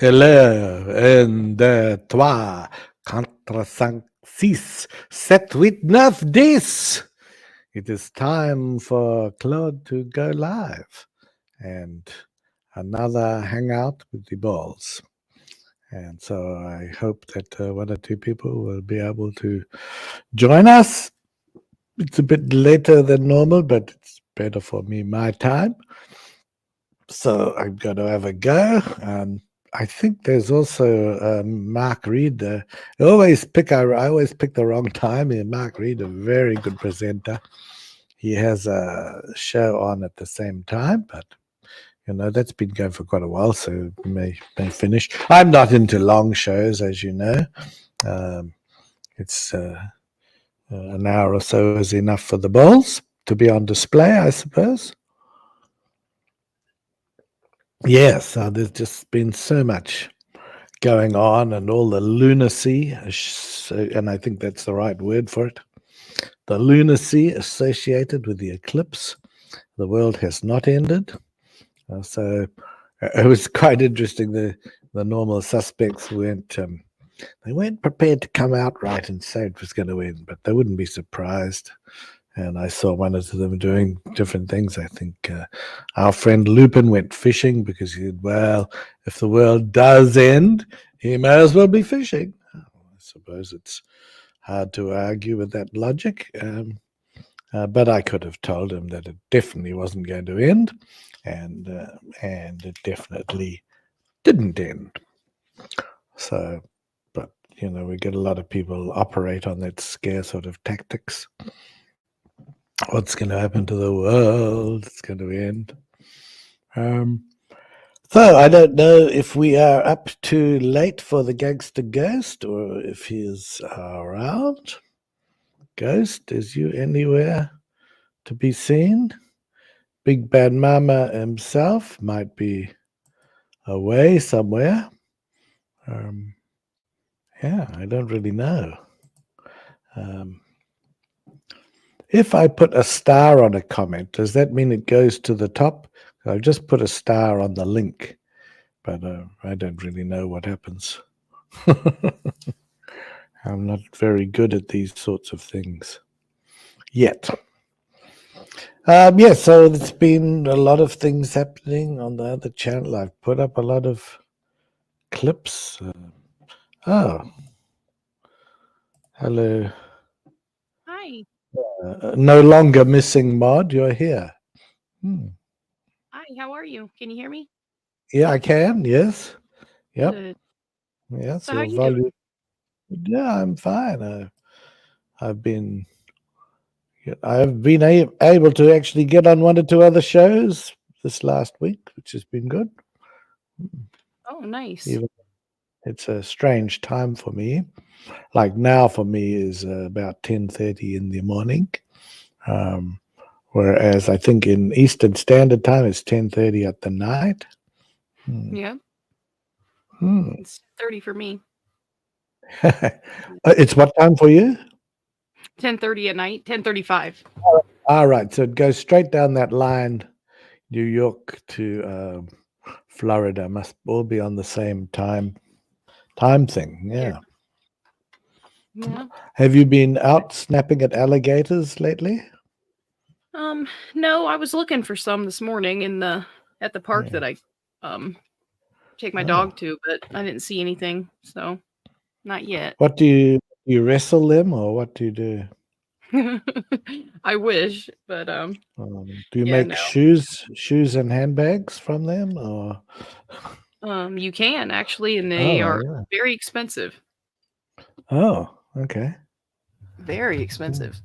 Hello, un, deux, trois, quatre, cinq, six, sept, huit, neuf, dix. It is time for Claude to go live and another hangout with the balls. And so I hope that one or two people will be able to join us. It's a bit later than normal, but it's better for me, my time. So I'm going to have a go. I think there's also Mark Reed. I always pick the wrong time. And Mark Reed, a very good presenter. He has a show on at the same time, but that's been going for quite a while, so may finish. I'm not into long shows, as you know. It's an hour or so is enough for the balls to be on display, I suppose. Yes, there's just been so much going on and all the lunacy, and I think that's the right word for it. The lunacy associated with the eclipse. The world has not ended. So it was quite interesting. The normal suspects they weren't prepared to come out right and say it was going to end, but they wouldn't be surprised. And I saw one of them doing different things. I think our friend Lupin went fishing because he said, well, if the world does end, he may as well be fishing. I suppose it's hard to argue with that logic. But I could have told him that it definitely wasn't going to end, and it definitely didn't end. So, but we get a lot of people operate on that scare sort of tactics. What's going to happen to the world? It's going to end. So I don't know if we are up too late for the gangster ghost or if he's around. Ghost, is you anywhere to be seen? Big Bad Mama himself might be away somewhere. Yeah, I don't really know. If I put a star on a comment, does that mean it goes to the top? I've just put a star on the link, but I don't really know what happens. I'm not very good at these sorts of things yet. So there's been a lot of things happening on the other channel. I've put up a lot of clips. Oh, hello. Hi. No longer missing mod, you're here. Hi, how are you? Can you hear me? Yeah, I can. Yes. Yep. Good. Yes, So how your you doing? volume. Yeah, I'm fine. I've been able to actually get on one or two other shows this last week, which has been good. Oh, nice. Even it's a strange time for me. Like now, for me is about 10:30 in the morning, um, whereas I think in Eastern Standard Time it's 10:30 at the night. Yeah. Hmm. It's 30 for me. It's what time for you? 10:30 at night, 10:35. All right, so it goes straight down that line, New York to Florida. Must all be on the same time thing. Yeah. Yeah. Yeah. Have you been out snapping at alligators lately? No, I was looking for some this morning at the park Yeah. that I um take my Oh. dog to, but I didn't see anything, so not yet. What do you wrestle them or what do you do? I wish, but Do you yeah, make no. shoes and handbags from them or? You can actually, and they Oh are yeah. very expensive. Oh, okay. Very Hmm. expensive.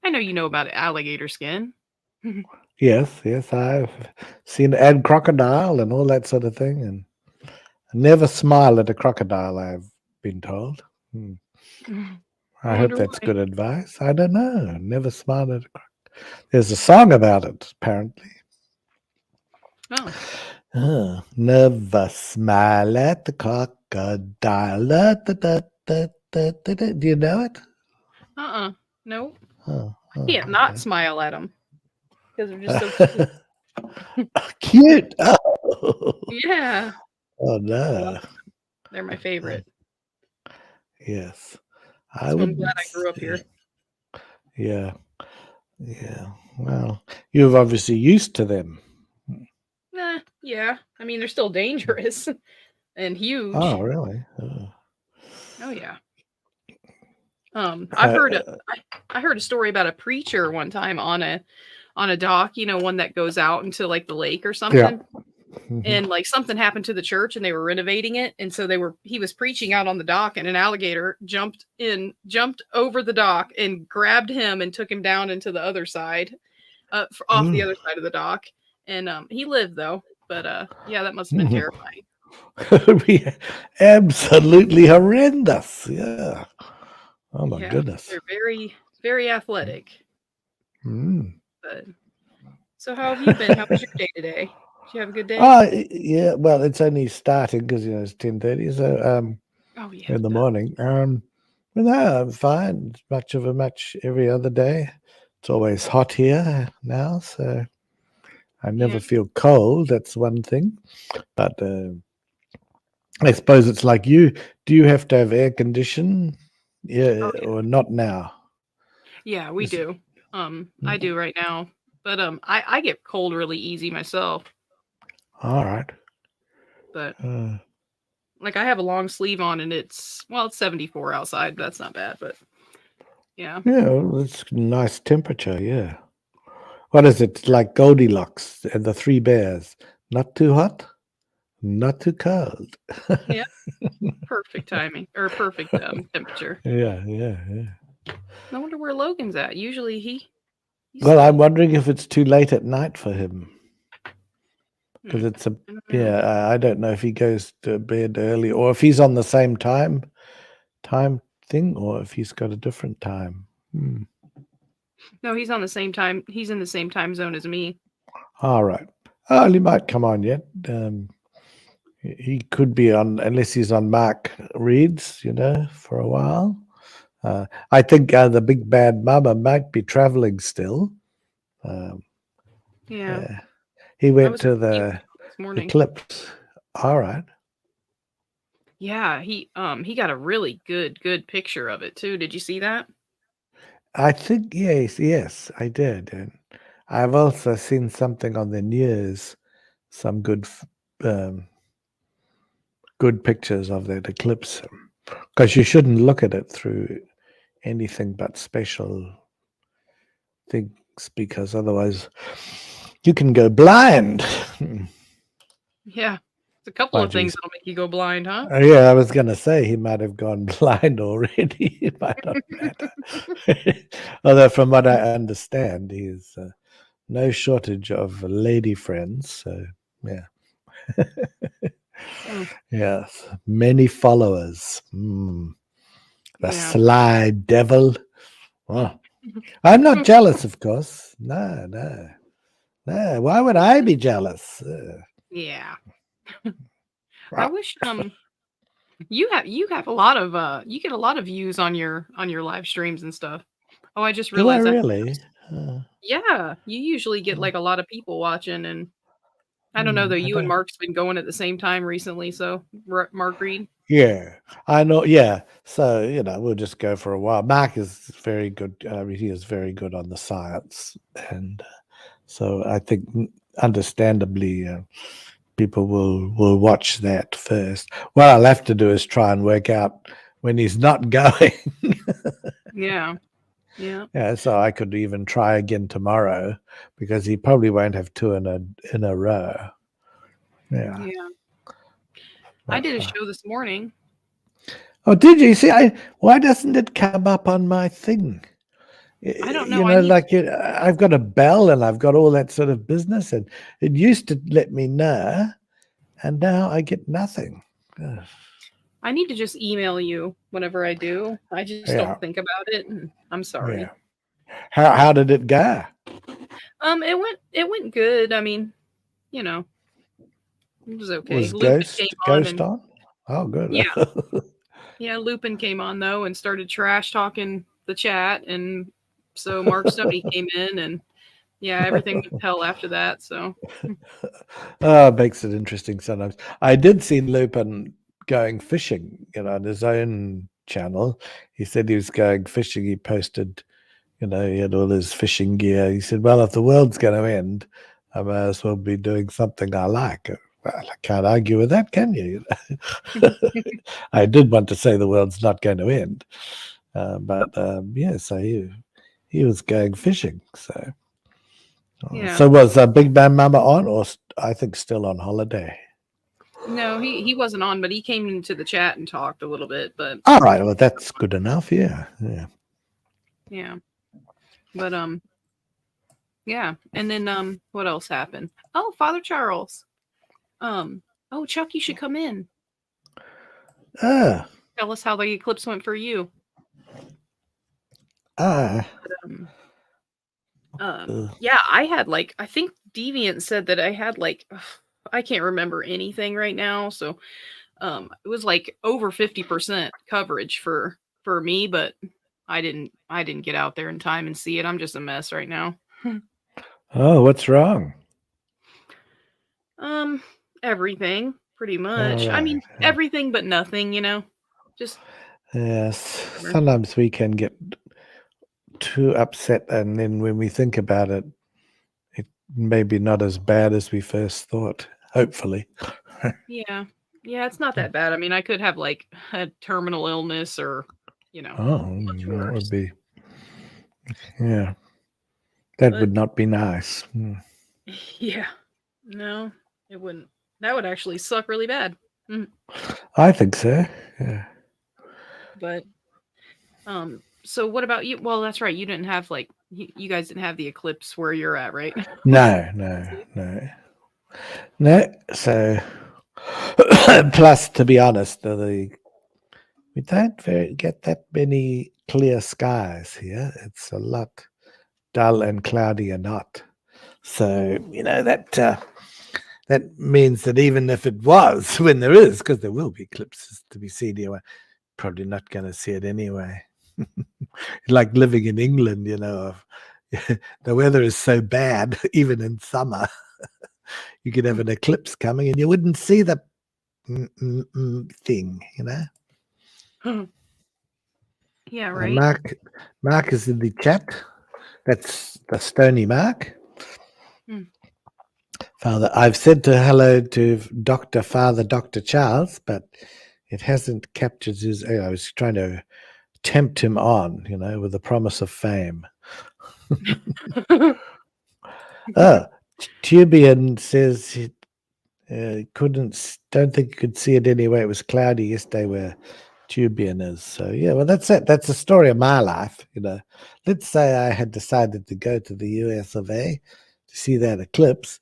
I know you know about alligator skin. Yes, I've seen and crocodile and all that sort of thing, and never smile at a crocodile. I've been told. I I hope wonder that's why. good advice. I don't know. Never smile at a crocodile. There's a song about it, apparently. Oh. Never smile at the crocodile. Da. Do you know it? Uh-uh. Nope. I Oh, can't not okay. smile at them because they're just so cute. Cute. Oh. Yeah. Oh I love no. them. They're my Uh, favorite. yes. I So I'm glad wouldn't I grew up say. here. Yeah. Yeah. Well, you've obviously used to them. Yeah. I mean, they're still dangerous and Oh, huge. really? Oh yeah. I've heard Uh, I heard a story about a preacher one time on a dock, one that goes out into like the lake or yeah. something. Mhm. And like something happened to the church and they were renovating it, and so he was preaching out on the dock, and an alligator jumped over the dock and grabbed him and took him down into the other side, off the Ooh. other side of the dock. And he lived though, but yeah, that must have been Mhm. terrifying. It would be absolutely horrendous. Yeah. Oh my Yeah, goodness. they're very very athletic. Mm. But so how have you been? How was your day today? Did you have a good day? Oh, yeah. Well, it's only starting because it's 10:30. So Oh yeah, in the duh. morning. But no, I'm fine. It's much of a match every other day. It's always hot here now, so I Yeah. never feel cold. That's one thing. But I suppose it's like you. Do you have to have air condition? Yeah, Oh or not now? yeah, we Is, do. I do right now. But I get cold really easy myself. all right. But Uh, like I have a long sleeve on and it's 74 outside. That's not bad, but yeah. yeah, well, it's nice temperature. Yeah. What is it like Goldilocks and the Three Bears? Not too hot, not too cold. Yeah, perfect timing or perfect temperature. Yeah, yeah, yeah. I wonder where Logan's at. Usually he's Well, I'm still wondering if it's too late at night for him because hmm, it's a I don't know. yeah. I don't know if he goes to bed early or if he's on the same time thing or if he's got a different time. Hmm. No, he's on the same time. He's in the same time zone as me. All right. Oh, he might come on yet. He could be on unless he's on Mark Reed's, for a while. I think the big bad mama might be traveling still. Um, Yeah. yeah. He I went was to hoping he would the come this morning. eclipse. All right. Yeah, he got a really good picture of it too. Did you see that? I think yes, I did, and I've also seen something on the news, some um, good pictures of that eclipse, because you shouldn't look at it through anything but special things, because otherwise you can go blind. Yeah. It's a couple Oh, of things geez. that'll make you go blind, huh? Yeah, I was going to say he might have gone blind already. It might not matter. Although, from what I understand, he's no shortage of lady friends. So, yeah. Mm, Yes. Many followers. The yeah. sly devil. Oh. I'm not jealous, of course. No, no, no. Why would I be jealous? Yeah. I Right. wish you have a lot of you get a lot of views on your live streams and stuff. Oh, I just Do I realized that. really? Uh, Yeah, you usually get like a lot of people watching, and I don't know though. I You and don't. Mark's been going at the same time recently, so Mark Reed. Yeah, I know. Yeah, so we'll just go for a while. Mark is very good. He is very good on the science, and so I think, understandably, people will watch that first. What I'll have to do is try and work out when he's not going. Yeah, yeah, Yeah, so I could even try again tomorrow because he probably won't have two in a row. Yeah. yeah. I But, did a show this morning. oh, did you see? Why doesn't it come up on my thing? I don't know. I need Like I've got a bell and I've got all that sort of business, and it used to let me know, and now I get nothing. Ugh. I need to just email you whenever I do. I just don't Yeah, think about it, and I'm sorry. yeah. How did it go? It went good. I mean, you know, it was okay. Was Lupin came on Ghost and on? Oh, good. yeah, yeah, Lupin came on though and started trash talking the chat, and so Mark Stoney came in and Yeah, everything went to hell after that. So Oh, it makes it interesting sometimes. I did see Lupin going fishing, on his own channel. He said he was going fishing. He posted, he had all his fishing gear. He said, well, if the world's going to end, I may as well be doing something I like. Well, I can't argue with that, can you? I did want to say the world's not going to end. But so he was going fishing. So yeah, so was Big Bad Mama on, or I think still on holiday? no, he wasn't on, but he came into the chat and talked a little bit. But All right, well that's good enough. Yeah. yeah, but yeah, and then what else happened? Oh, Father Charles. Oh, Chuck, you should come in. Ah, Tell us how the eclipse went for you. ah. Yeah, I had I think Deviant said that I had I can't remember anything right now, so it was over 50% coverage for me, but I didn't get out there in time and see it. I'm just a mess right now. Oh, what's wrong? Everything pretty All much. I mean, right. everything but nothing, Just Yes. whatever. Sometimes we can get too upset, and then when we think about it, it may be not as bad as we first thought. Hopefully. Yeah. Yeah, it's not that bad. I mean, I could have a terminal illness or, Oh, much that would worse. be. Yeah, that But would not be nice. yeah. No, it wouldn't. That would actually suck really bad. I think so. Yeah. But so what about you? Well, that's right. You didn't have you guys didn't have the eclipse where you're at, right? No, no, no, no. So, plus, to be honest, we don't get that many clear skies here. It's a lot dull and cloudy and hot. So that means that even if it was, when there is, because there will be eclipses to be seen here, we're probably not going to see it anyway. Like living in England, the weather is so bad, even in summer, you could have an eclipse coming and you wouldn't see the thing, Yeah, right. Mark is in the chat. That's the Stony Mark. Father, I've said hello to Dr. Charles, but it hasn't captured his. I was trying to tempt him on, with the promise of fame. Oh, Tubian says he don't think you could see it anyway. It was cloudy yesterday where Tubian is. So yeah, well that's it. That's the story of my life. Let's say I had decided to go to the US of A to see that eclipse,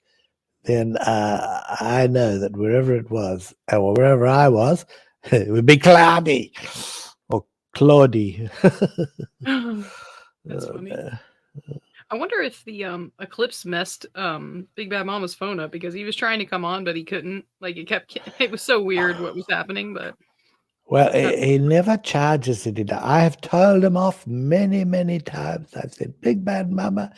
then I know that wherever it was, or wherever I was, it would be cloudy or cloudy. That's funny. I wonder if the eclipse messed Big Bad Mama's phone up because he was trying to come on but he couldn't. It was so weird what was happening, but Well, he never charges it. I have told him off many, many times. I've said, Big Bad Mama,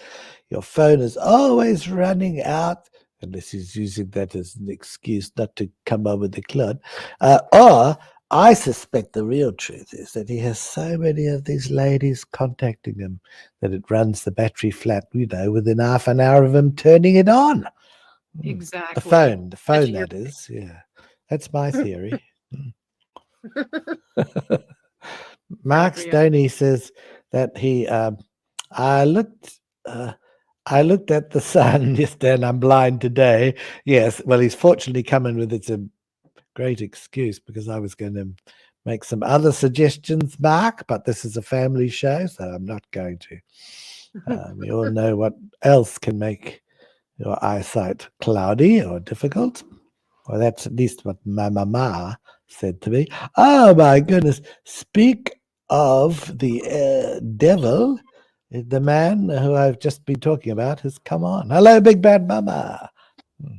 your phone is always running out, unless he's using that as an excuse not to come over the Claude. Or I suspect the real truth is that he has so many of these ladies contacting him that it runs the battery flat, within half an hour of him turning it on. exactly. The phone, that is. Yeah, that's my theory. Mark Stoney says that I looked at the sun yesterday and I'm blind today. Yes, well, he's fortunately come in with it's a great excuse because I was going to make some other suggestions, Mark, but this is a family show, so I'm not going to. We all know what else can make your eyesight cloudy or difficult. Well, that's at least what my mama said to me. Oh, my goodness. Speak of the devil, the man who I've just been talking about has come on. Hello, Big Bad Mama.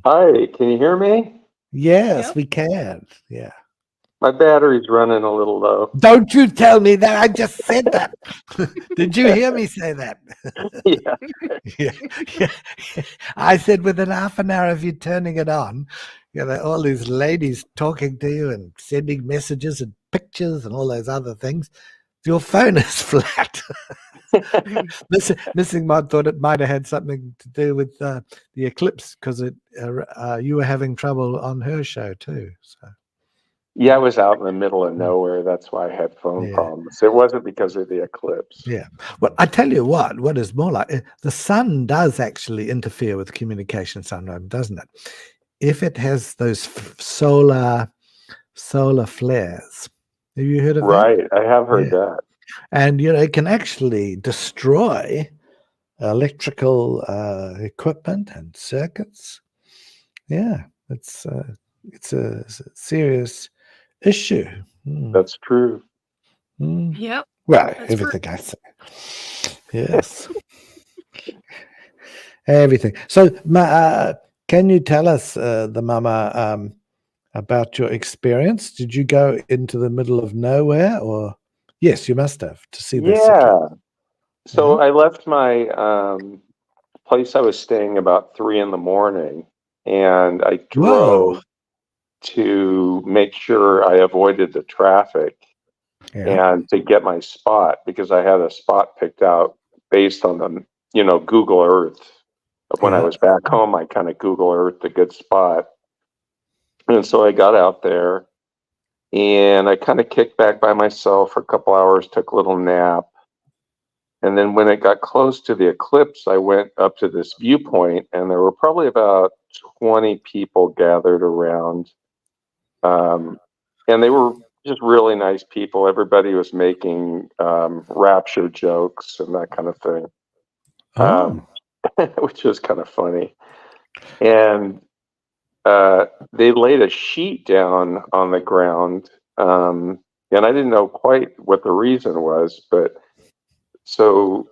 Hi, can you hear me? Yes, we can. Yeah. My battery's running a little low. Don't you tell me that. I just said that. Did you hear me say that? Yeah. Yeah, yeah. I said within half an hour of you turning it on, all these ladies talking to you and sending messages and pictures and all those other things. Your phone is flat. Missing Mod thought it might have had something to do with the eclipse because you were having trouble on her show too. So Yeah, I was out in the middle of nowhere. That's why I had phone yeah, problems. It wasn't because of the eclipse. yeah. Well, I tell you what is more like the sun does actually interfere with communication sometimes, doesn't it? If it has those solar flares. Have you heard of that? Right. I have heard Yeah. that. And it can actually destroy electrical equipment and circuits. Yeah, it's a serious issue. That's true. Yep. Well, That's everything I say. Yes. Everything. So, can you tell us, the mama, about your experience? Did you go into the middle of nowhere, or yes, you must have to see the city. Yeah. So Yeah. I left my place I was staying about 3 a.m, and I Whoa. drove to make sure I avoided the traffic Yeah. and to get my spot because I had a spot picked out based on the, Google Earth. When I Yeah. was back home, I kind of Google Earth a good spot. And so I got out there and I kind of kicked back by myself for a couple hours, took a little nap. And then when it got close to the eclipse, I went up to this viewpoint and there were probably about 20 people gathered around. And they were just really nice people. Everybody was making rapture jokes and that kind of thing, Oh. which was kind of funny. And they laid a sheet down on the ground. And I didn't know quite what the reason was, but so,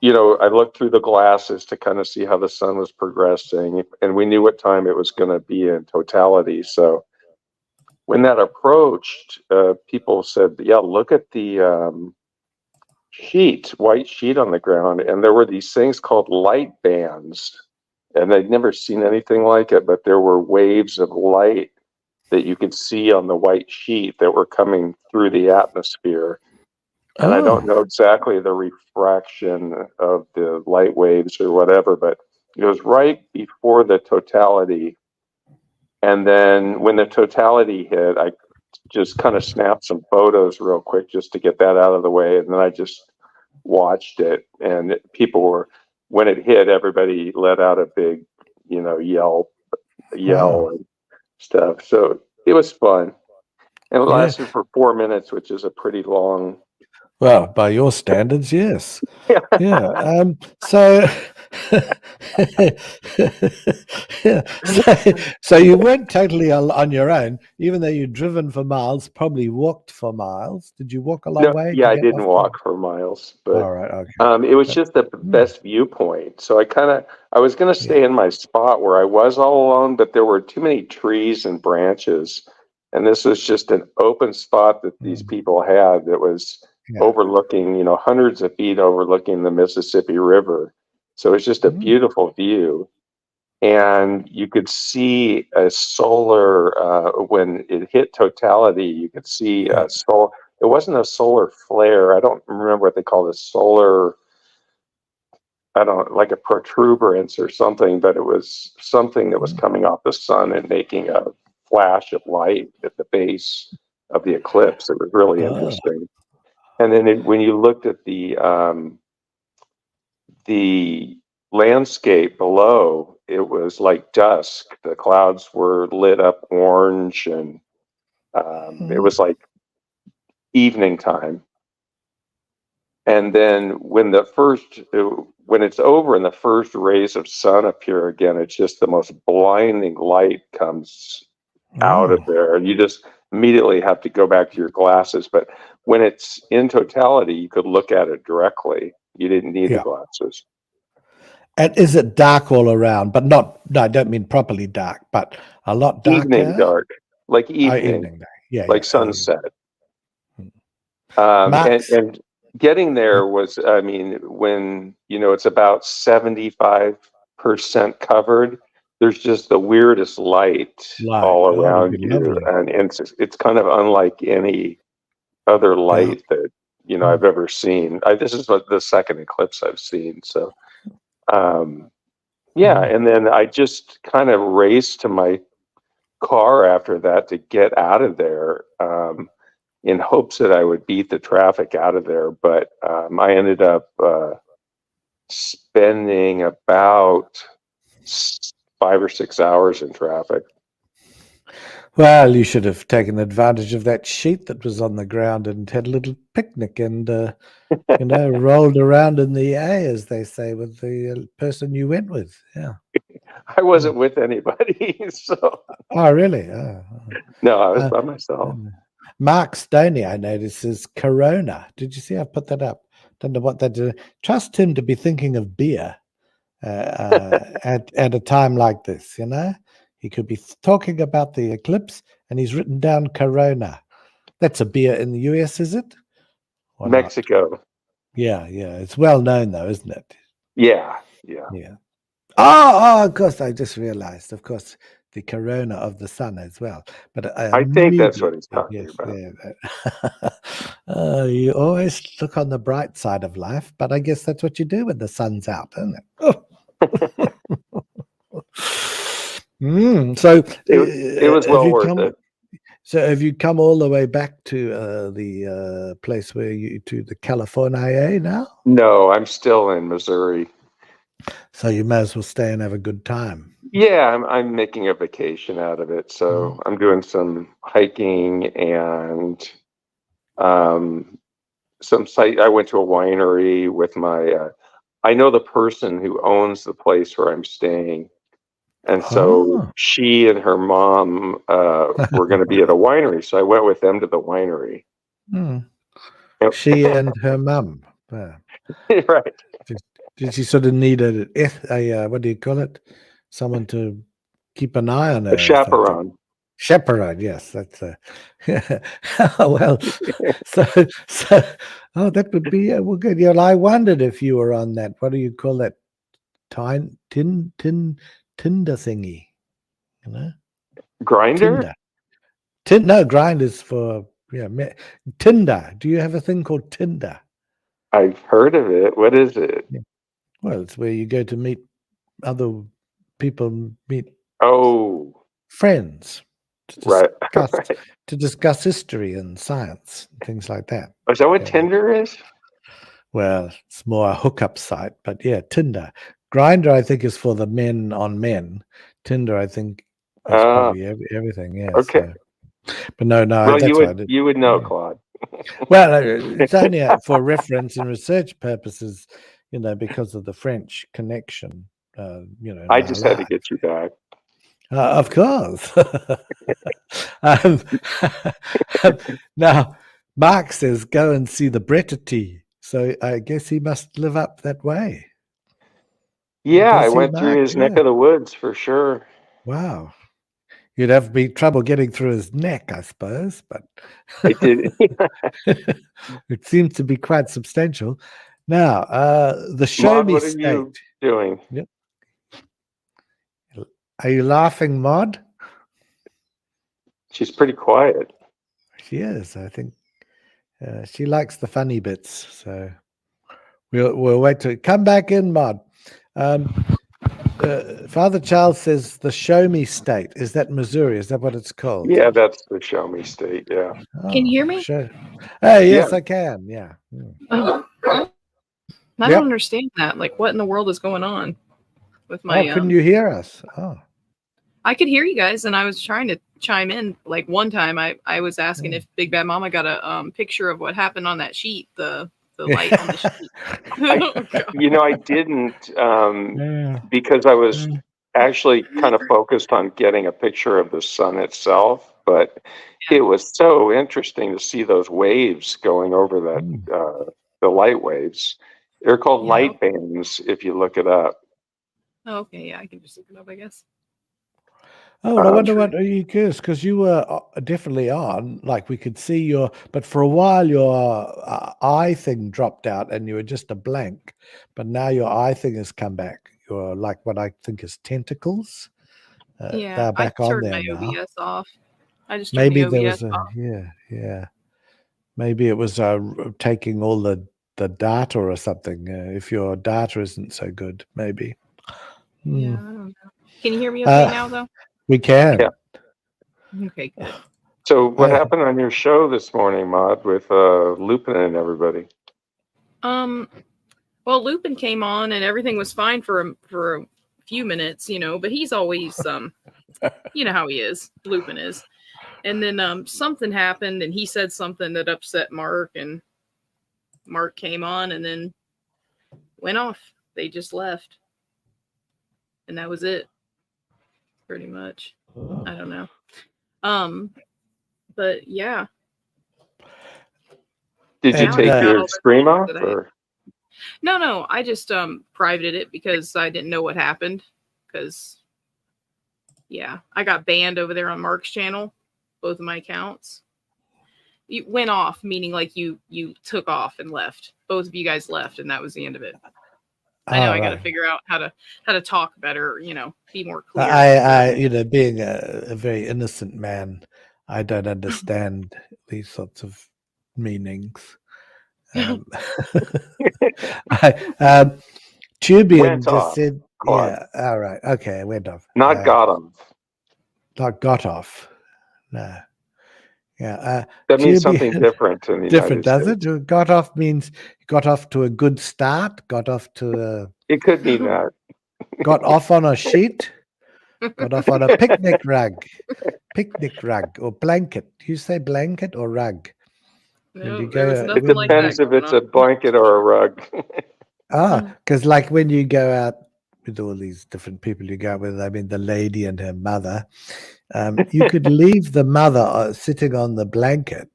I looked through the glasses to kind of see how the sun was progressing, and we knew what time it was going to be in totality. So when that approached, people said, yeah, look at the white sheet on the ground. And there were these things called light bands. And I'd never seen anything like it, but there were waves of light that you could see on the white sheet that were coming through the atmosphere. And I don't Oh. know exactly the refraction of the light waves or whatever, but it was right before the totality. And then when the totality hit, I just kind of snapped some photos real quick just to get that out of the way. And then I just watched it. And when it hit, everybody let out a big, yell Wow. and stuff. So it was fun. And it Yeah. lasted for 4 minutes, which is a pretty long. Well, by your standards, yes. Yeah. So, yeah. So you weren't totally on your own, even though you'd driven for miles, probably walked for miles. Did you walk a long No, way yeah, to I get didn't off to? walk for miles, All but right. Okay. it was But, just the best viewpoint. So I was going to yeah. stay in my spot where I was all alone, but there were too many trees and branches. And this was just an open spot that these Mm, people had that was yeah. overlooking, hundreds of feet overlooking the Mississippi River. So it's just a Mm, beautiful view. And you could see a solar, when it hit totality, you could see yeah. a solar. It wasn't a solar flare. I don't remember what they call it, solar. I don't like a protuberance or something, but it was something that was Mm. coming off the sun and making a flash of light at the base of the eclipse. It was really Oh. interesting. And then when you looked at the landscape below, it was like dusk. The clouds were lit up orange, and it Mm. was like evening time. And then when it's over and the first rays of sun appear again, it's just the most blinding light comes out of Oh. there, and you just immediately have to go back to your glasses. But when it's in totality, you could look at it directly. You didn't need the Yeah. glasses. And is it dark all around? No, I don't mean properly dark, but a lot Evening darker. dark, like Oh, evening. evening. Yeah, like yeah. sunset. Max, And getting there was, I mean, when, you know, it's about 75% covered, there's just the weirdest light light. all Oh, it'd be around you. lovely. And it's kind of unlike any other Yeah. light that, you know, I've ever seen. This is the second eclipse I've seen. So, yeah. Mm. And then I just kind of raced to my car after that to get out of there. In hopes that I would beat the traffic out of there. But I ended up spending about 5 or 6 hours in traffic. Well, you should have taken advantage of that sheet that was on the ground and had a little picnic and, you know, rolled around in the air, as they say, with the person you went with. Yeah. I wasn't with anybody, so Oh, really? Oh. no, I was Uh, by myself. Mark Stoney, I notice, is Corona. Did you see? I put that up. Don't know what that is. Trust him to be thinking of beer at a time like this. You know, he could be talking about the eclipse, and he's written down Corona. That's a beer in the US, is it? Or not? Mexico. Yeah, yeah. It's well known, though, isn't it? Yeah. Yeah. Oh, of course. I just realized. Of course, the corona of the sun as well. But I I think that's what immediately, he's talking yes, about. yeah. You always look on the bright side of life, but I guess that's what you do when the sun's out, isn't it? So, It was have well you worth come? it. So, have you come all the way back to the place where you to the California now? No, I'm still in Missouri. So you may as well stay and have a good time. Yeah, I'm making a vacation out of it. So I'm doing some hiking and some site. I went to a winery with my. I know the person who owns the place where I'm staying, and so Oh. she and her mom were going to be at a winery. So I went with them to the winery. Hmm. Yep. She and her mum. Right. Did she sort of need a what do you call it? Someone to keep an eye on A her or something. chaperone. Chaperone, yes, that's well. So, oh, that would be well good. Yeah, well, I wondered if you were on that. What do you call that? Tinder thingy, you know? Grinder? Tinder. No, grind is for Tinder. Do you have a thing called Tinder? I've heard of it. What is it? Yeah. Well, it's where you go to meet other people, meet Oh, friends to right. discuss Right. to discuss history and science, things like that. Is that what Yeah. Tinder is? Well, it's more a hookup site, but yeah, Tinder. Grinder, I think, is for the men on men. Tinder, I think, is probably everything. Yeah. Okay. So, but no, Well, that's why I did. you would know, Yeah. Claude. Well, it's only for reference and research purposes, you know, because of the French connection, you know, in I my just had to life. get you back. Of course. um, now, Mark says, go and see the Brettity. So I guess he must live up that way. Yeah, I Does he, went through Mark? his neck Yeah. of the woods for sure. Wow. You'd have be trouble getting through his neck, I suppose, but I did. it seems to be quite substantial. Now, the Show Maud, Me what are State. you doing? Yep. Are you laughing, Maud? She's pretty quiet. She is. I think she likes the funny bits. So we'll wait to come back in, Maud. Father Charles says the Show Me State. Is that Missouri? Is that what it's called? Yeah, that's the show me state. Yeah. Can you hear me? Sure. Oh, yes, Yeah. I can. Yeah. Oh, I don't understand that. Like, what in the world is going on with my? Couldn't you hear us? Oh. I could hear you guys, and I was trying to chime in. Like one time, I was asking if Big Bad Mama got a picture of what happened on that sheet, the light on the sheet. I didn't Yeah. because I was actually kind of focused on getting a picture of the sun itself, but it was so interesting to see those waves going over that the light waves. They're called light bands if you look it up. Oh, okay, yeah, I can just look it up, I guess. Oh, well, I wonder True. what you cursed because you were definitely on. Like we could see but for a while your eye thing dropped out and you were just a blank. But now your eye thing has come back. You're like what I think is tentacles. Yeah, They're I back on turned there my now. OBS off. I just turned Maybe the there OBS was a off. yeah. Maybe it was taking all the data or something. If your data isn't so good, maybe. Yeah, Hmm. I don't know. Can you hear me okay now, though? We can. Yeah. Okay, good. So what I- happened on your show this morning, Maud, with Lupin and everybody? Well, Lupin came on and everything was fine for a few minutes, but he's always you know how he is. Lupin is. And then something happened and he said something that upset Mark, and Mark came on and then went off. They just left. And that was it. Pretty much. I don't know. But yeah. Did you And, take Now I your got stream off? that Or? No, I just privated it because I didn't know what happened. Because yeah, I got banned over there on Mark's channel, both of my accounts. You went off, meaning like you took off and left. Both of you guys left, and that was the end of it. I know I got to figure out how to talk better, be more clear. I being a very innocent man, I don't understand these sorts of meanings. Tubian Went just off, said, Claude. yeah, all right, okay, went off. Not got him. Not got off. No. Yeah. That means Tubian, something different in the different, United does States. it? Got off means got off to a good start, got off to It could mean that. got off on a sheet, got off on a picnic rug or blanket. Do you say blanket or rug? No, you there was go, It nothing like that depends if going it's on. a blanket or a rug. because like when you go out with all these different people you go out with, I mean the lady and her mother, you could leave the mother sitting on the blanket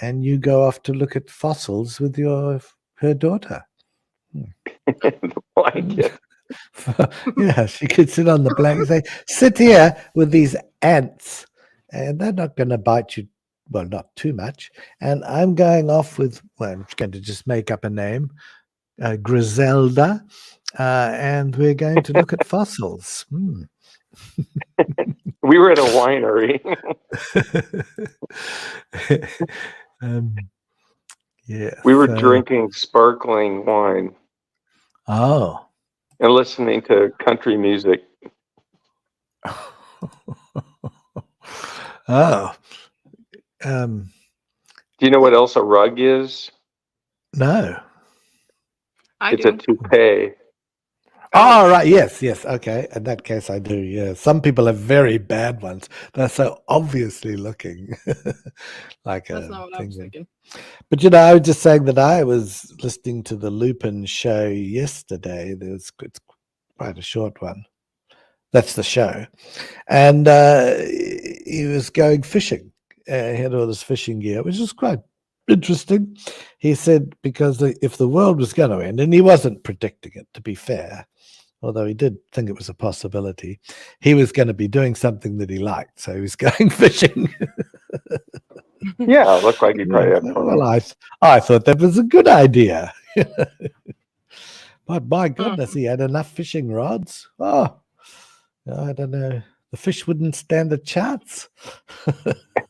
and you go off to look at fossils with her daughter. The blanket. Yeah, she could sit on the blanket and say, sit here with these ants and they're not going to bite you, well, not too much. And I'm going off with, well, I'm going to just make up a name, Griselda, and we're going to look at fossils. We were at a winery. Yeah. We were drinking sparkling wine Oh. and listening to country music. Oh. Do you know what else a rug is? No. It's a toupee. Oh, right. Yes. Okay. In that case, I do. Yeah. Some people have very bad ones. They're so obviously looking like That's a not what I was thinking. But I was just saying that I was listening to the Lupin show yesterday. It's quite a short one. That's the show, and he was going fishing. He had all this fishing gear, which was quite interesting. He said because if the world was going to end, and he wasn't predicting it, to be fair, although he did think it was a possibility, he was going to be doing something that he liked. So he was going fishing. Yeah, it looked like he probably had fun. Well, I thought that was a good idea. But my goodness, he had enough fishing rods. Oh, I don't know. The fish wouldn't stand a chance.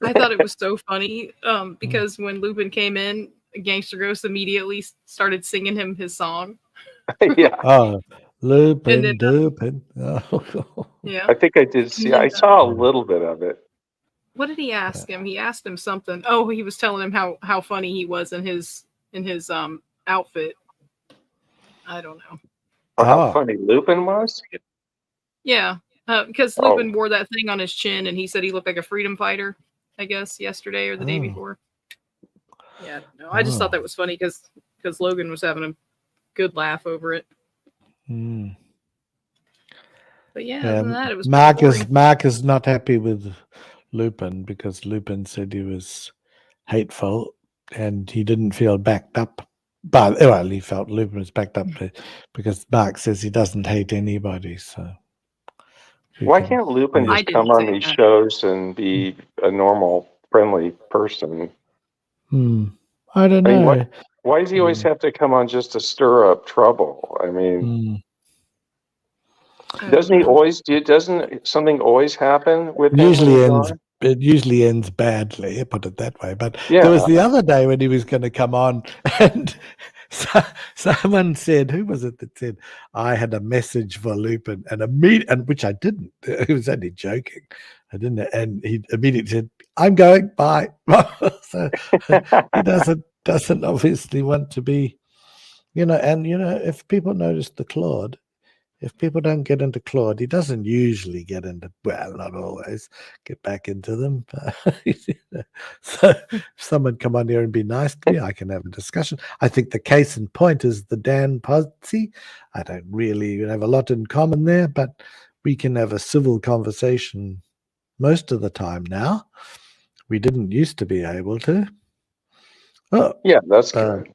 I thought it was so funny because when Lupin came in, Gangster Ghost immediately started singing him his song. Yeah. Oh, Lupin, then, Lupin. Yeah. I think I did see. I saw a little bit of it. What did he ask him? He asked him something. Oh, he was telling him how funny he was in his outfit. I don't know. Or how funny Lupin was? Yeah, because Lupin wore that thing on his chin, and he said he looked like a freedom fighter. I guess yesterday or the day before. Yeah, no, I just thought that was funny because Logan was having a good laugh over it. But yeah, other than that, it was Mark is not happy with Lupin because Lupin said he was hateful and he didn't feel backed up. But well, he felt Lupin was backed up because Mark says he doesn't hate anybody. So who Why can. can't Lupin I just come didn't on say these that. shows and be a normal, friendly person? I don't I mean, know. why does he always have to come on just to stir up trouble? I mean, Mm. I don't doesn't he know. always do? Doesn't something always happen with him when Usually he's ends. on? It usually ends badly. Put it that way. But there was Yeah. the other day when he was going to come on, and someone said, "Who was it that said I had a message for Lupin?" And which I didn't. He was only joking. I didn't. And he immediately said, "I'm going. Bye." So he doesn't obviously want to be, And if people notice the Claude. If people don't get into Claude, he doesn't usually get into, well, not always, get back into them. So if someone come on here and be nice to me, I can have a discussion. I think the case in point is the Dan Podsey. I don't really have a lot in common there, but we can have a civil conversation most of the time now. We didn't used to be able to. Oh, Yeah, that's uh, good.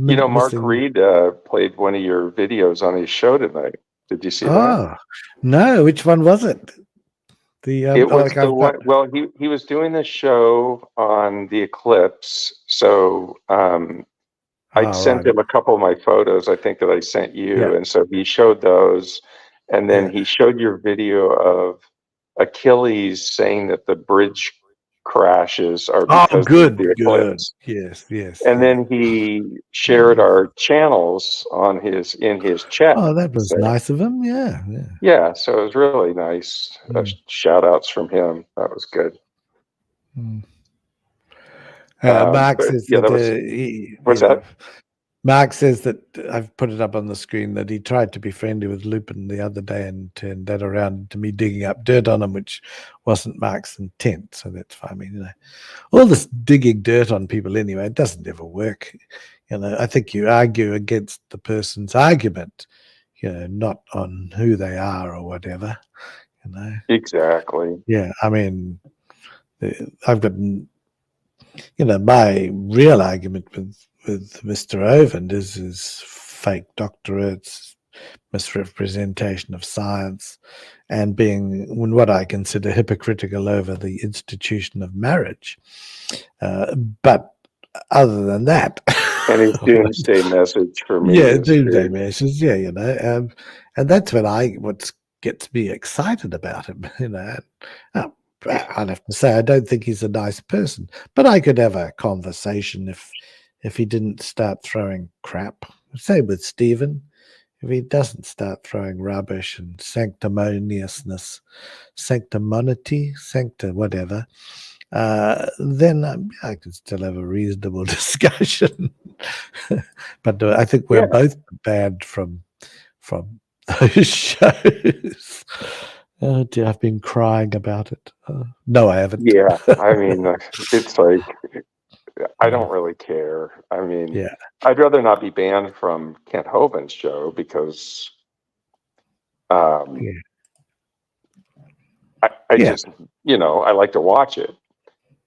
You know, Mark missing. Reed played one of your videos on his show tonight. Did you see that? Oh, no, which one was it? The It was like the I've got. one. Well, he was doing the show on the eclipse, so I'd Oh, sent right. him a couple of my photos. I think that I sent Yeah. you, and so he showed those, and then Yeah. he showed your video of Achilles saying that the bridge crashes are Oh, because of good, the good. eclipse. Yes, yes, And yeah. then he shared our channels on his in his chat. Oh, that was So nice of him. Yeah, yeah. yeah, so it was really nice. Mm, Shout outs from him. That was good. mm. Mark But says yeah, that that was what's that? Mark says that I've put it up on the screen that he tried to be friendly with Lupin the other day and turned that around to me digging up dirt on him, which wasn't Mark's intent. So that's fine. I mean, all this digging dirt on people anyway, it doesn't ever work. I think you argue against the person's argument, not on who they are or whatever. Exactly. Yeah, I mean, I've got, my real argument with Mr. Ovend is his fake doctorates, misrepresentation of science, and being what I consider hypocritical over the institution of marriage. But other than that, And his doomsday message for me yeah, is doomsday great. messages, yeah, and that's what gets me excited about him, Uh, I'd have to say I don't think he's a nice person, but I could have a conversation if he didn't start throwing crap. Same with Stephen. If he doesn't start throwing rubbish and sanctimonity, whatever, then I can still have a reasonable discussion. But I think we're Yeah, both banned from those shows. Oh dear, I've been crying about it. No, I haven't. yeah. I mean, it's like I don't really care. I mean, Yeah, I'd rather not be banned from Kent Hovind's show because um, yeah, I yeah. just I like to watch it,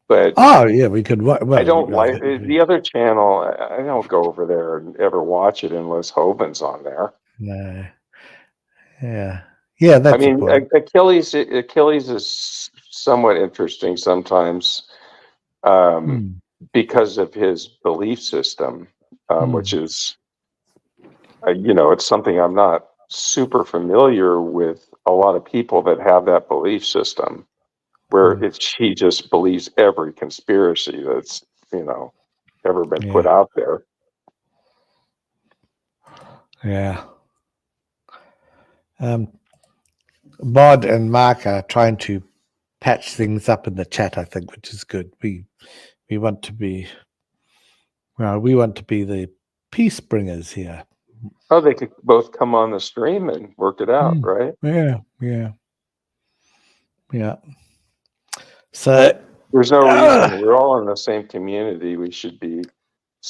but Oh, yeah. We could. I Well, don't like the other channel. I don't go over there and ever watch it unless Hovind's on there. no. Yeah, yeah. I That's the mean, point. Achilles is somewhat interesting sometimes um, Hmm, because of his belief system, which hmm, is, it's something I'm not super familiar with. A lot of people that have that belief system, where hmm. he just believes every conspiracy that's ever been put Yeah, out there. yeah. Um, Bod and Mark are trying to patch things up in the chat, I think, which is good. We want to be the peace bringers here. Oh, they could both come on the stream and work it out, Mm. right? Yeah, yeah, yeah. So, There's no reason. uh, We're all in the same community. We should be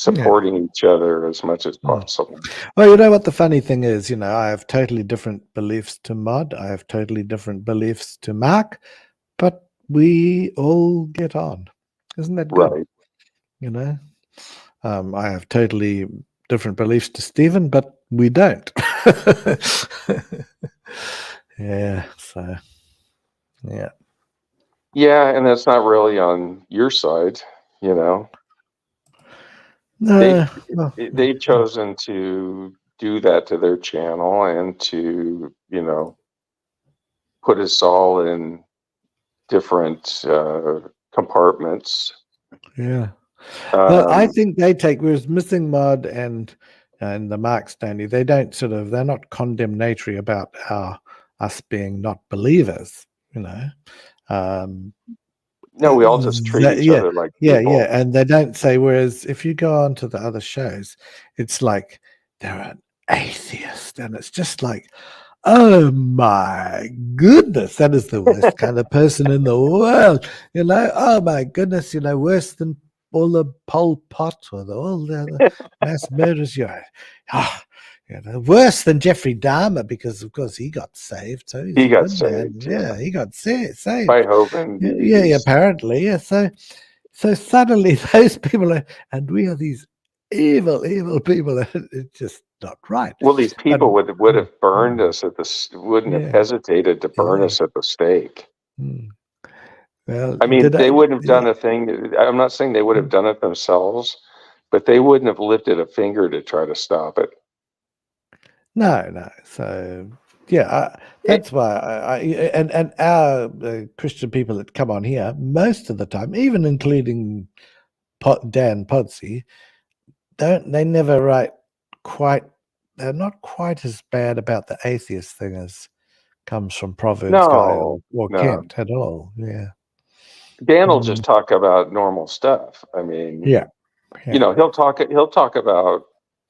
yeah. supporting each other as much as Mm. possible. Well, you know what the funny thing is, I have totally different beliefs to Mod. I have totally different beliefs to Mark, but we all get on. Isn't that good? Right. You know, I have totally different beliefs to Stephen, but we don't. Yeah. So, Yeah. Yeah, and that's not really on your side, you know. They No. Well, they've chosen to do that to their channel and to, you know, put us all in different compartments. yeah. Well, I Um, think they take, whereas Missing Mod and the Mark Stanley, they don't they're not condemnatory about us being not believers, you know. Um, no, we all just treat each yeah, other like yeah, people. yeah, and they don't say. Whereas if you go on to the other shows, it's like they're an atheist, and it's just like, oh my goodness, that is the worst kind of person in the world. You know, oh my goodness, you know, worse than all the Pol Pot or all the other mass murders. You know, worse than Jeffrey Dahmer, because of course he got saved, so he's He a got good man. saved, yeah, Yeah, he got saved. by Hope and Yeah, yeah, these. apparently, yeah. So suddenly those people are, and we are these evil people. It's just not right. Well, these But people would mm, have burned mm, us wouldn't have yeah, hesitated to burn yeah. us at the stake. Mm. Well, I mean, did I? they wouldn't have Yeah. done a thing. I'm not saying they would have Mm. done it themselves, but they wouldn't have lifted a finger to try to stop it. No, no. So yeah, It that's why and our Christian people that come on here most of the time, even including Dan Podsey, they never write quite. They're not quite as bad about the atheist thing as comes from Proverbs guy no, or no. Kent at all. Yeah. Dan will Mm, just talk about normal stuff. I mean, yeah. you Yeah. know, he'll talk about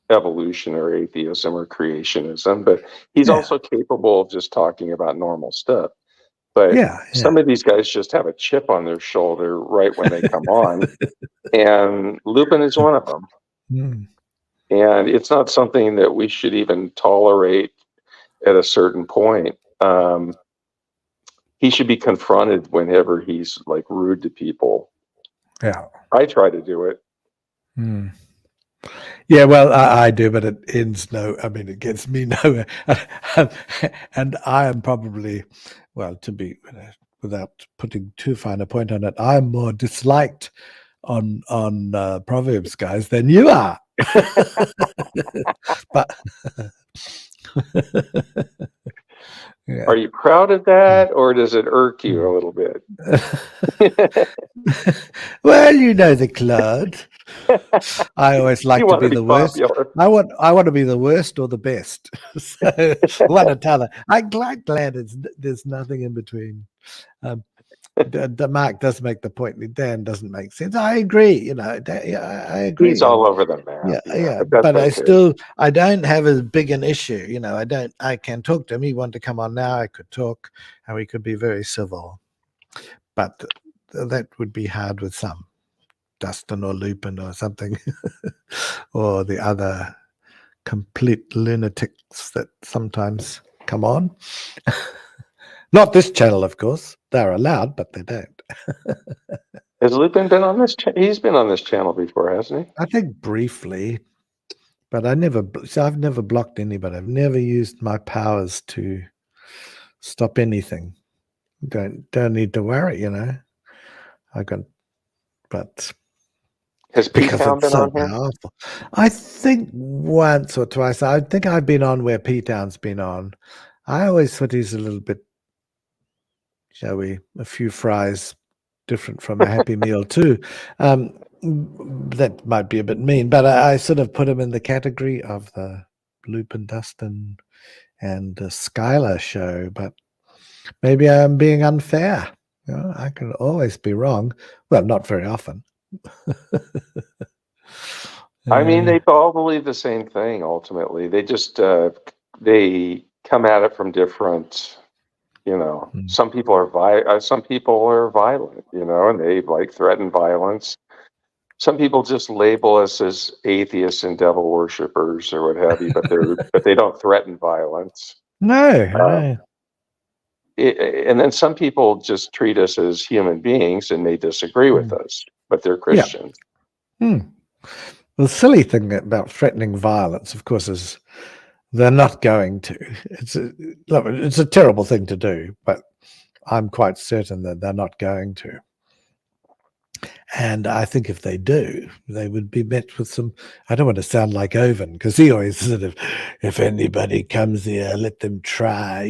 evolution or atheism or creationism, but he's Yeah. also capable of just talking about normal stuff. But Yeah. Yeah. some of these guys just have a chip on their shoulder right when they come on, and Lupin is one of them. Mm, And it's not something that we should even tolerate at a certain point. He should be confronted whenever he's like rude to people. yeah. I try to do it. Mm. Yeah, well, I do, but it ends I mean, it gets me nowhere. And I am probably, well, to be, without putting too fine a point on it, I'm more disliked on Proverbs guys than you are. But yeah. Are you proud of that, or does it irk you a little bit? Well, you know the Claude. I always like You to want be to be the worst. popular. I want to be the worst or the best. So one or t'other. I'm glad there's nothing in between. The Mark does make the point. Dan doesn't make sense. I agree. You know, yeah, I He's agree. all And over the map, yeah, yeah, yeah. but that's But okay. I don't have as big an issue. You know, I can talk to him. He wanted to come on now. I could talk, and we could be very civil. But that would be hard with some. Dustin or Lupin or something, or the other complete lunatics that sometimes come on. Not this channel, of course. They're allowed, but they don't. Has Lupin been on this? He's been on this channel before, hasn't he? I think briefly, but I've never blocked anybody. I've never used my powers to stop anything. Don't need to worry, you know. But Has Pete because Town it's been so on here? powerful. I think once or twice. I think I've been on where P-Town's been on. I always thought he's a little bit, shall we, a few fries different from a Happy Meal too. That might be a bit mean, but I sort of put him in the category of the Lupin Dustin and the Skylar show, but maybe I'm being unfair. You know, I can always be wrong. Well, not very often. I mean, they all believe the same thing. Ultimately, they just they come at it from different. You know, some people are violent. You know, and they like threaten violence. Some people just label us as atheists and devil worshippers or what have you, but they don't threaten violence. No, Um, no. and then some people just treat us as human beings and they disagree with us, but they're Yeah. Christian. The silly thing about threatening violence, of course, is they're not going to. It's a terrible thing to do, but I'm quite certain that they're not going to. And I think if they do, they would be met with some. I don't want to sound like Owen because he always sort of, if anybody comes here, let them try.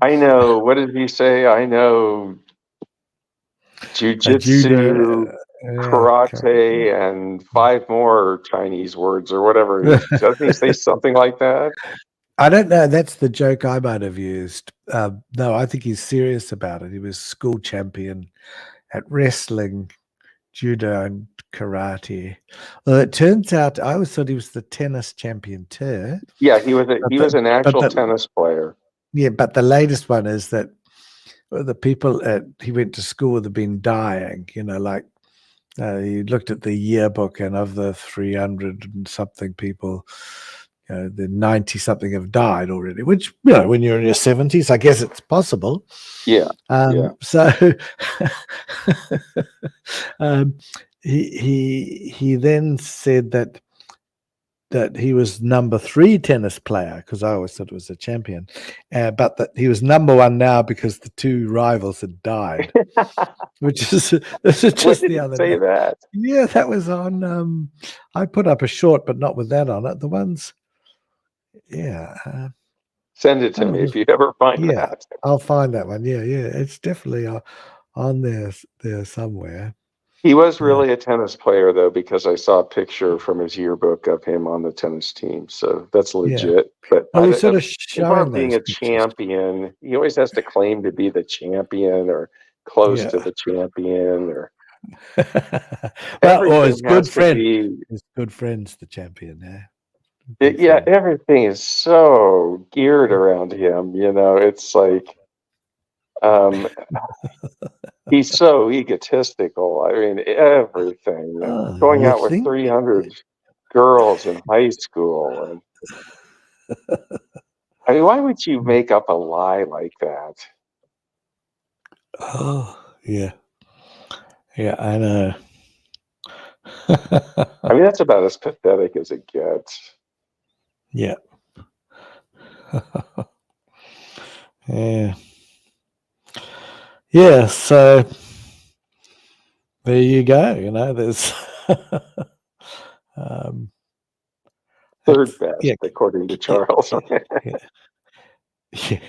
I know. What did he say? I know A judo, jujitsu, yeah, karate, and 5 more Chinese words or whatever. Doesn't he say something like that? I don't know. That's the joke I might have used. No, I think he's serious about it. He was school champion at wrestling, judo, and karate. Well, it turns out I always thought he was the tennis champion too. Yeah, he was an But actual the, tennis player. yeah, but the latest one is that the people he went to school with have been dying. Like he looked at the yearbook, and of the 300 and something people, the 90 something have died already. Which when you're in your 70s, I guess it's possible. Yeah. So he then said that he was number 3 tennis player, because I always thought it was a champion, but that he was number 1 now because the 2 rivals had died, which is this is just the other say day. that. Yeah, that was on. I put up a short, but not with that on it. The ones, yeah. Send it to me if you ever find that. I'll find that one. Yeah, it's definitely on there somewhere. He was really a tennis player, though, because I saw a picture from his yearbook of him on the tennis team. So that's legit. But Well, he's sort of as far showing as being those a pictures. champion, he always has to claim to be the champion or close to the champion, or or his good friend. be, his good friend's the champion. Yeah, everything is so geared around him. It's like he's so egotistical. I mean, everything. Going out with 300 girls in high school. And I mean, why would you make up a lie like that? Oh, yeah. Yeah, I know. I mean, that's about as pathetic as it gets. Yeah. Yeah. Yeah, so there you go. There's third best, according to Charles. Yeah.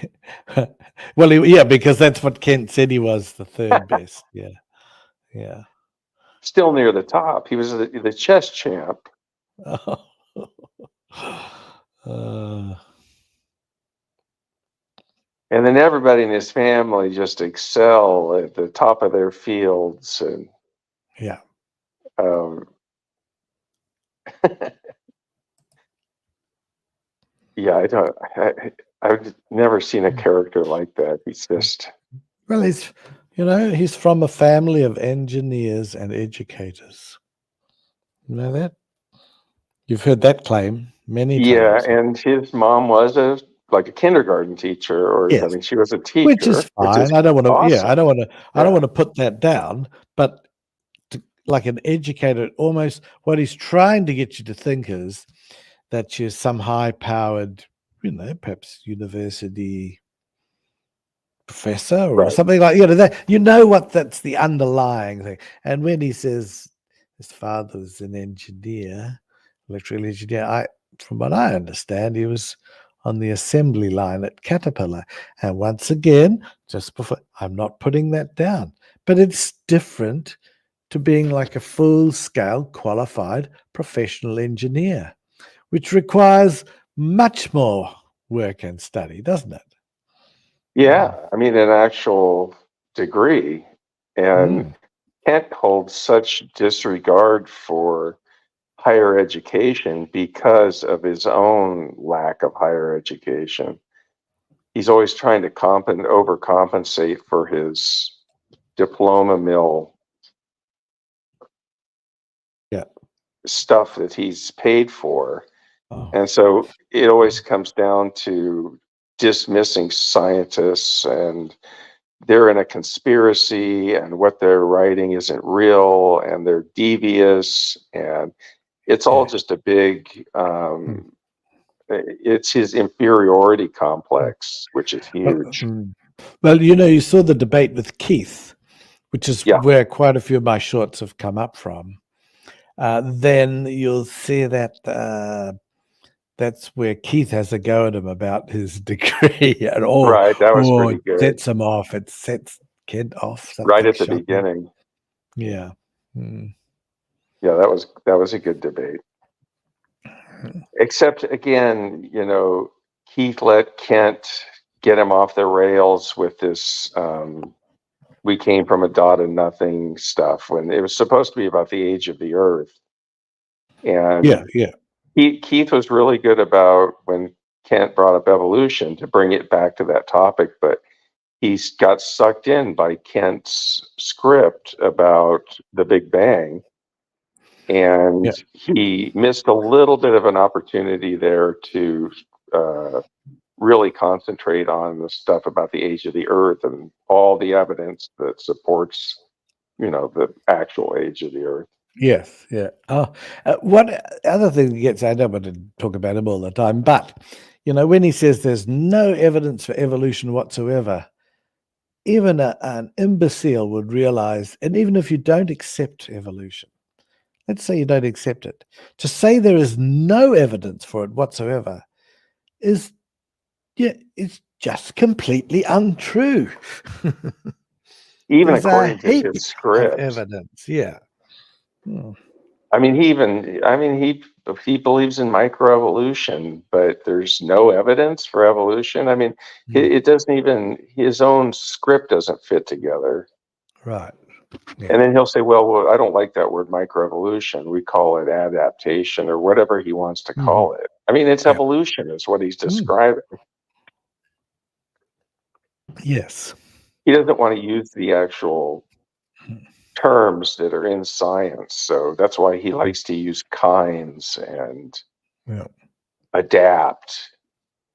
Well, because that's what Kent said, he was the third best. Yeah. Still near the top. He was the chess champ. And then everybody in his family just excel at the top of their fields. And yeah, I've never seen a character like that. He's just... Well, he's from a family of engineers and educators. You know that? You've heard that claim many times. Yeah, and his mom was a kindergarten teacher, or I mean, she was a teacher, which is fine. I don't want to. awesome. Yeah, I don't want to put that down. But like an educator, almost what he's trying to get you to think is that you're some high-powered, perhaps university professor or something like that. That's the underlying thing. And when he says his father was an engineer, electrical engineer, from what I understand, he was on the assembly line at Caterpillar. And once again, just before, I'm not putting that down, but it's different to being like a full-scale qualified professional engineer, which requires much more work and study, doesn't it? Yeah, I mean, an actual degree. And Kent holds such disregard for higher education because of his own lack of higher education. He's always trying to overcompensate for his diploma mill stuff that he's paid for. And so it always comes down to dismissing scientists, and they're in a conspiracy, and what they're writing isn't real, and they're devious, and it's all just a big it's his inferiority complex, which is Well, huge. well, you saw the debate with Keith, which is Yeah. where quite a few of my shorts have come up from. Then you'll see that that's where Keith has a go at him about his degree, and Right, that was pretty it good. sets him off. It sets Kid off. Right Something at the shocking. beginning. Yeah. Yeah, that was a good debate. Except again, Keith let Kent get him off the rails with this we came from a dot of nothing stuff when it was supposed to be about the age of the earth. And Yeah. Keith was really good about when Kent brought up evolution to bring it back to that topic, but he got sucked in by Kent's script about the Big Bang. And he missed a little bit of an opportunity there to really concentrate on the stuff about the age of the earth and all the evidence that supports, the actual age of the earth. Yes. Yeah. One other thing that gets, I don't want to talk about him all the time, but when he says there's no evidence for evolution whatsoever, even an imbecile would realize, and even if you don't accept evolution, let's say you don't accept it, to say there is no evidence for it whatsoever it's just completely untrue. Even There's a according to heap his of script. evidence. Yeah. I mean, he believes in microevolution, but there's no evidence for evolution. I mean, it doesn't even, his own script doesn't fit together. Right. Yeah. And then he'll say, well, I don't like that word microevolution. We call it adaptation or whatever he wants to call it. I mean, it's evolution is what he's describing. Yes. He doesn't want to use the actual terms that are in science. So that's why he likes to use kinds and adapt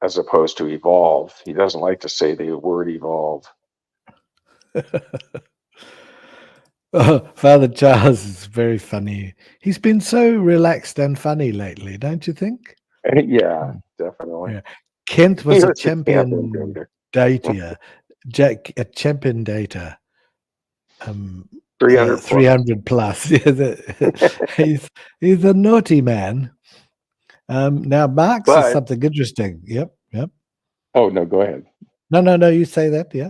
as opposed to evolve. He doesn't like to say the word evolve. Father Charles is very funny. He's been so relaxed and funny lately, don't you think? Yeah, definitely. Yeah. Kent was a champion dater. a champion dater. 300 300 plus. He's a naughty man. Now Marx is something interesting. Yep. Oh no, go ahead. No, you say that, yeah.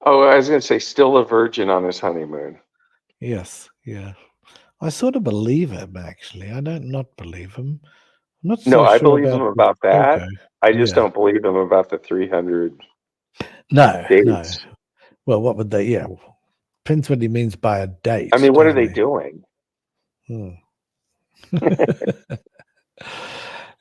Oh, I was going to say, still a virgin on his honeymoon. Yes, yeah. I sort of believe him, actually. I don't not believe him. I'm not so I sure believe him about that. I just don't believe him about the 300 No, dates. no. Well, what would they, depends what he means by a date. I mean, what are they doing?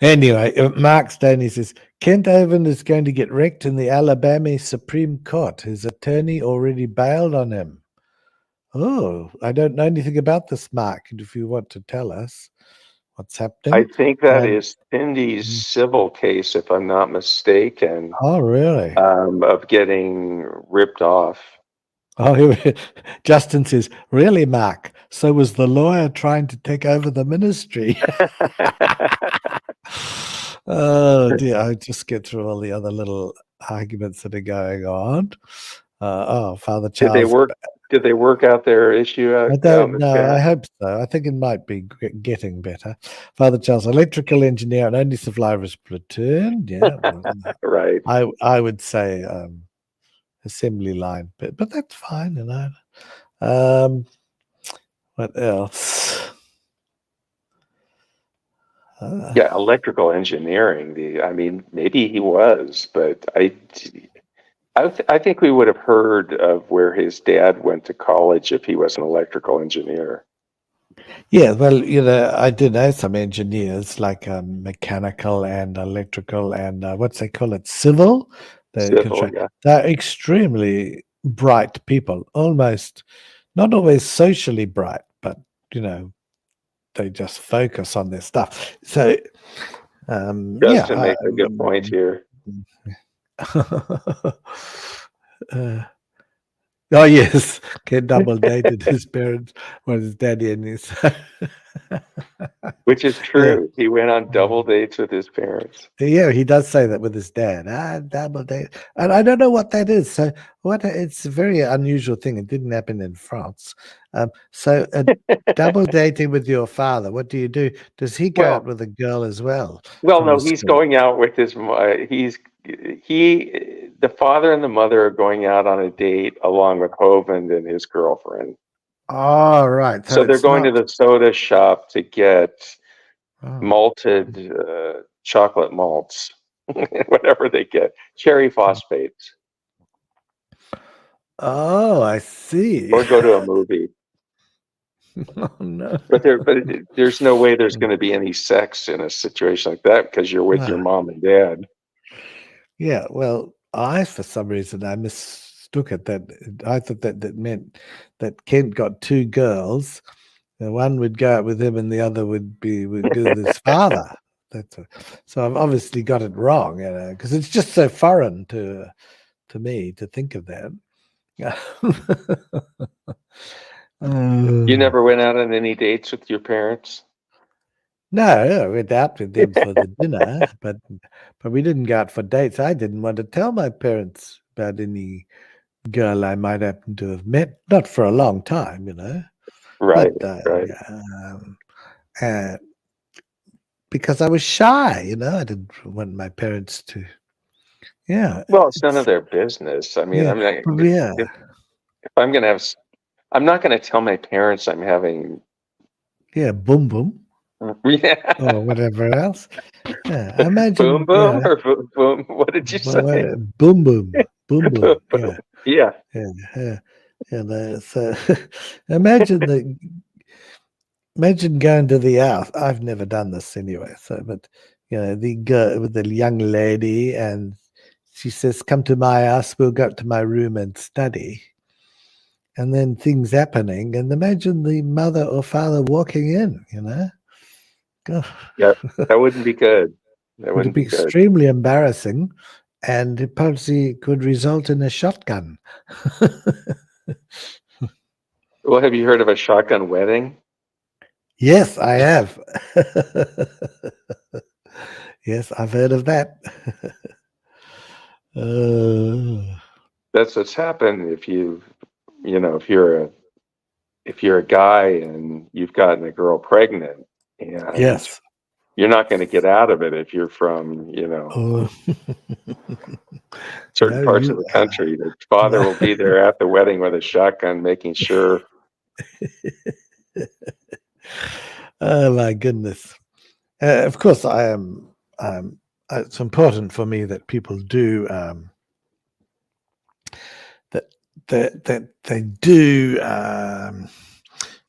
Anyway, Mark Stoney says, Kent Owen is going to get wrecked in the Alabama Supreme Court. His attorney already bailed on him. Oh, I don't know anything about this, Mark. And if you want to tell us what's happening. I think that is Cindy's civil case, if I'm not mistaken. Oh, really? Of getting ripped off. Oh, Justin says, really, Mark? So was the lawyer trying to take over the ministry? Oh, dear. I just get through all the other little arguments that are going on. Father Charles. Did they work out their issue out? I don't know. I hope so. I think it might be getting better. Father Charles, electrical engineer and only survivor of his platoon. Yeah. Right. I would say assembly line, but that's fine, What else? Yeah, electrical engineering. I mean, maybe he was, but I think we would have heard of where his dad went to college if he was an electrical engineer. Yeah, well, I do know some engineers like mechanical and electrical and what's they call it, civil. They're extremely bright people, almost not always socially bright, but they just focus on their stuff. So, Justin makes a good point here. Oh yes, Ken double dated his parents, his daddy and his. Which is Yeah. true. He went on double dates with his parents. Yeah, he does say that with his dad. Double date, and I don't know what that is. So, what? It's a very unusual thing. It didn't happen in France. So, double dating with your father. What do you do? Does he go out Well, with a girl as well well, from no, the he's school? going out with his. The father and the mother are going out on a date along with Hovind and his girlfriend. Oh, right. So So they're it's going to not. the soda shop to get Oh, malted chocolate malts, whatever they get, cherry phosphates, oh, I see. or go to a movie. Oh no. There's no way there's going to be any sex in a situation like that because you're with your Ah, mom and dad. yeah. Well, for some reason, I mistook it. That I thought that meant that Kent got two girls. And one would go out with him, and the other would go with his father. So I've obviously got it wrong, because it's just so foreign to me to think of that. You Uh, never went out on any dates with your parents? no, I went out with them for the dinner, but we didn't go out for dates. I didn't want to tell my parents about any girl I might happen to have met, not for a long time, Right, but right. yeah, uh, because I was shy, I didn't want my parents to. Yeah, Well, it's none of it's their business. I mean, yeah, I'm not, yeah, if I'm going to I'm not going to tell my parents I'm having, yeah, boom boom yeah, or whatever else. Yeah, boom, imagine, boom, or boom, boom. What did you say? boom boom, boom Boom, boom. boom. Yeah, Yeah. yeah, yeah. And so imagine imagine going to the house. I've never done this anyway. So, but the girl with the young lady, and she says, "Come to my house. We'll go to my room and study." And then things happening, and imagine the mother or father walking in. God, Yeah. That wouldn't be good. That would it wouldn't be be good. extremely embarrassing, and it possibly could result in a shotgun. Well, have you heard of a shotgun wedding? Yes, I have. Yes, I've heard of that. uh, That's what's happened if you're a guy and you've gotten a girl pregnant, and yes. you're not going to get out of it if you're from, Oh, certain no, parts of the country. The father no. will be there at the wedding with a shotgun, making sure. Oh my goodness. Of course, I am. It's important for me that people do that that they do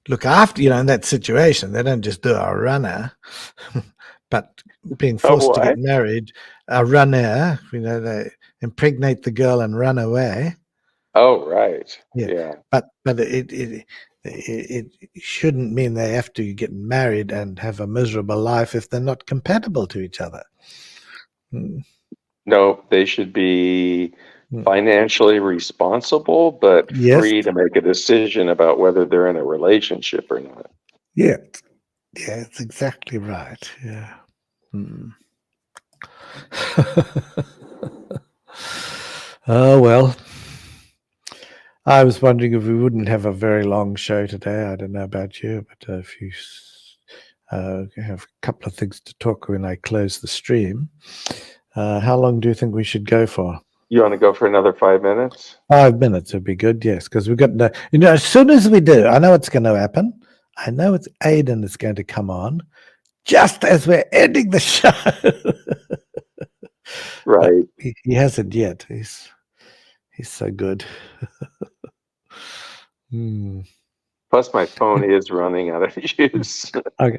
look after, in that situation. They don't just do a runner, but being Oh, forced to get what? married, a runner, they impregnate the girl and run away. Oh, right. Yeah, Yeah. but it shouldn't mean they have to get married and have a miserable life if they're not compatible to each other. Mm, No, they should be mm. financially responsible, but Yes, free to make a decision about whether they're in a relationship or not. yeah, yeah, it's exactly right. Yeah. Mm. Oh well, I was wondering if we wouldn't have a very long show today. I don't know about you, but if you have a couple of things to talk when I close the stream, how long do you think we should go for? You want to go for another 5 minutes? 5 minutes would be good, yes, because we've got no. As soon as we do, I know what's going to happen. I know it's Aidan is going to come on just as we're ending the show. But Right. he hasn't yet. He's so good. Hmm. Plus, my phone is running out of juice. Okay.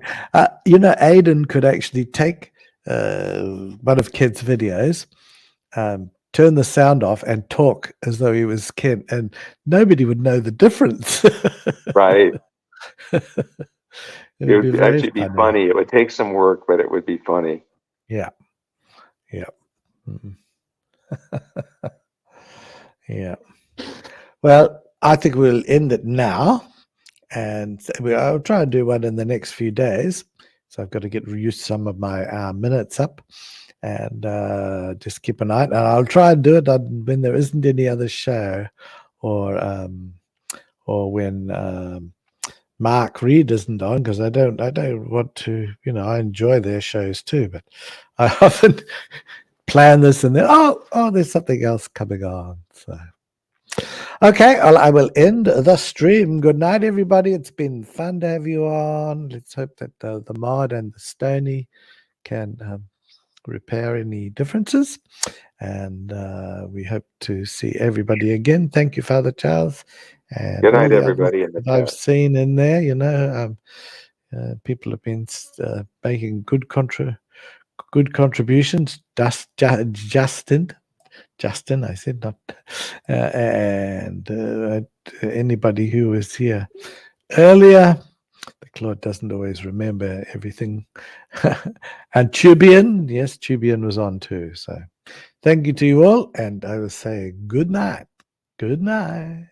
Aidan could actually take one of Kent's videos, turn the sound off, and talk as though he was Kent, and nobody would know the difference. Right. It It would be would very actually be funny. funny. It would take some work, but it would be funny. Yeah. Yeah. Mm. Yeah. Well, I think we'll end it now. and I'll try and do one in the next few days. So I've got to get used to some of my minutes up, and just keep an eye. And I'll try and do it when there isn't any other show, or when Mark Reed isn't on, because I don't want to. I enjoy their shows too, but I often plan this and then there's something else coming on. So. Okay, I will end the stream. Good night, everybody. It's been fun to have you on. Let's hope that the mod and the Stony can repair any differences. And we hope to see everybody again. Thank you, Father Charles. And Good all night, the everybody in the others that I've chat. seen in there. People have been making good contributions. Justin, I said not, and anybody who was here earlier. The Claude doesn't always remember everything. And Tubian, yes, Tubian was on too. So thank you to you all, and I will say good night. Good night.